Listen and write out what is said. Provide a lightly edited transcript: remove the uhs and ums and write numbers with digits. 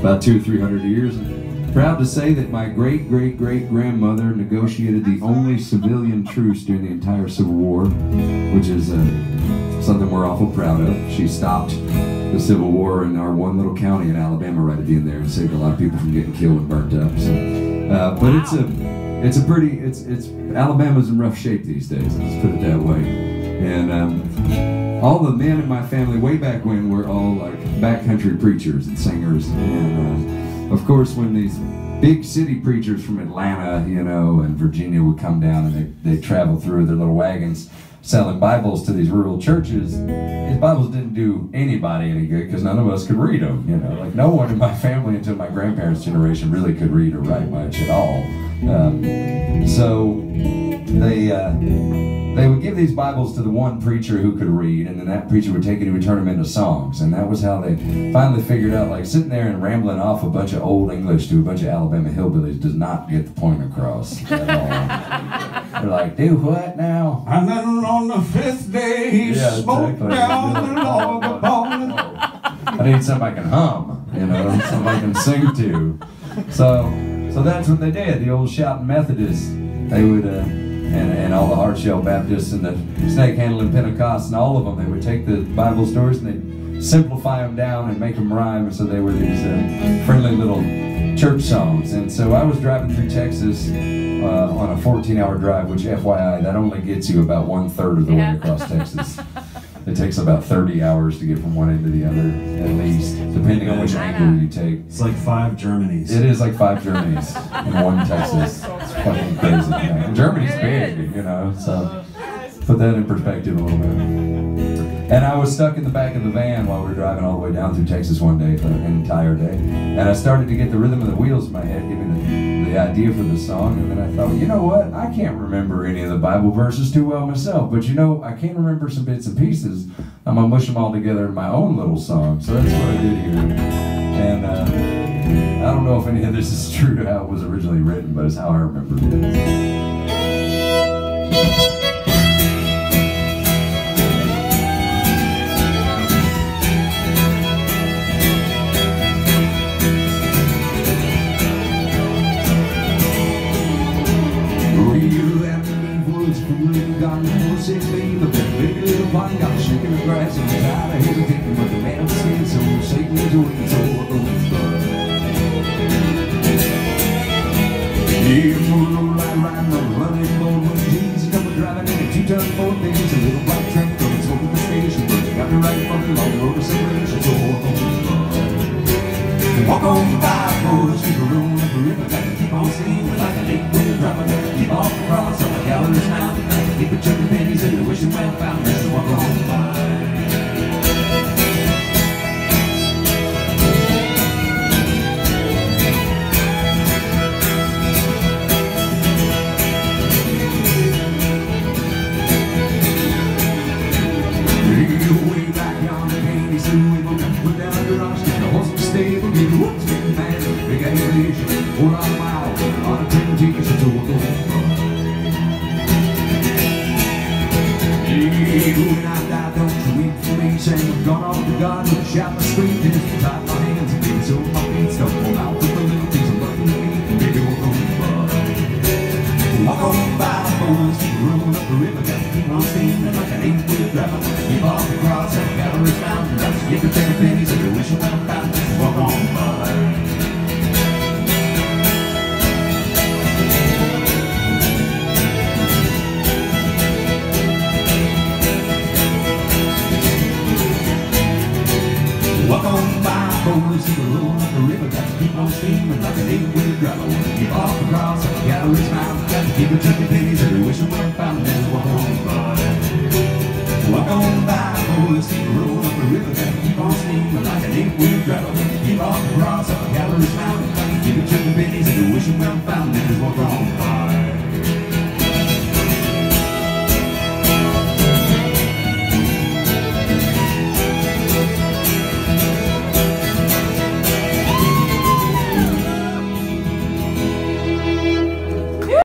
about 200 or 300 years. And proud to say that my great-great-great-grandmother negotiated the only civilian truce during the entire Civil War, which is something we're awful proud of. She stopped the Civil War in our one little county in Alabama right at the end there and saved a lot of people from getting killed and burnt up. So, but Alabama's in rough shape these days, let's put it that way. And all the men in my family way back when were all like backcountry preachers and singers. And of course, when these big city preachers from Atlanta, you know, and Virginia would come down and they travel through their little wagons selling Bibles to these rural churches, these Bibles didn't do anybody any good because none of us could read them, you know. Like no one in my family until my grandparents' generation really could read or write much at all. So they would give these Bibles to the one preacher who could read, and then that preacher would take it and would turn them into songs. And that was how they finally figured out, like, sitting there and rambling off a bunch of old English to a bunch of Alabama hillbillies does not get the point across at all. They're like, do what now? And then on the 5th day he smoked down the log of bone. I need somebody I can hum, you know, somebody I can sing to. So that's what they did. The old shouting Methodists, they would, and all the hard-shell Baptists and the snake-handling Pentecosts and all of them, they would take the Bible stories and they'd simplify them down and make them rhyme, so they were these friendly little church songs. And so I was driving through Texas on a 14-hour drive, which FYI, that only gets you about 1/3 of the way across Texas. It takes about 30 hours to get from one end to the other, at least, depending on which angle you take. It's like 5 Germanys. It is like 5 Germanys in one Texas. It's fucking crazy. Yeah. And Germany's big, you know, so put that in perspective a little bit. And I was stuck in the back of the van while we were driving all the way down through Texas one day for an entire day. And I started to get the rhythm of the wheels in my head, giving the idea for the song. And then I thought, you know what? I can't remember any of the Bible verses too well myself. But you know, I can remember some bits and pieces. I'm going to mush them all together in my own little song. So that's what I did here. And I don't know if any of this is true to how it was originally written, but it's how I remember it. Shaking the grass and I'm tired of hesitating, but the man said so. Satan is waiting, so I go yeah, moving right, riding on a running board with jeans. A couple driving in a 2-ton Ford Base, a little black truck coming smoking the station, but they got me right from the long road to separation, so walk on by, boys, keep a room up the river, got to keep on singing like an 8-wheel driver, keep off the cross on the gallery's mouth, keep a chucking pennies and wishing well found, just walk on by. Hold on a mile, on a 10 G's to a gold. When I die, don't you weep for me. Saying I'm gone off to God with a shout and a scream. Just to tie my hands and get so my feet stuck on out with the little things I'm looking at me. Baby, walk on by. Walk on by, boys, keep rolling up the river. Got to keep on steaming like an 8-wheel driver. Keep off the cross and the gallery's mountain. Got to skip a 10 pennies and you wish you well found. Walk on by. Walk on by, boys, keep a rolling up the river. Got to keep on steaming like an 8-wheel driver. Keep off the cross at the gallery's mouth. Got to keep a chucking pennies every wish and well found. Just walk on by. Walk on by, boys, keep a rolling up the river. Got to keep on steaming like an 8-wheel driver. Keep off the cross at the gallery's mouth.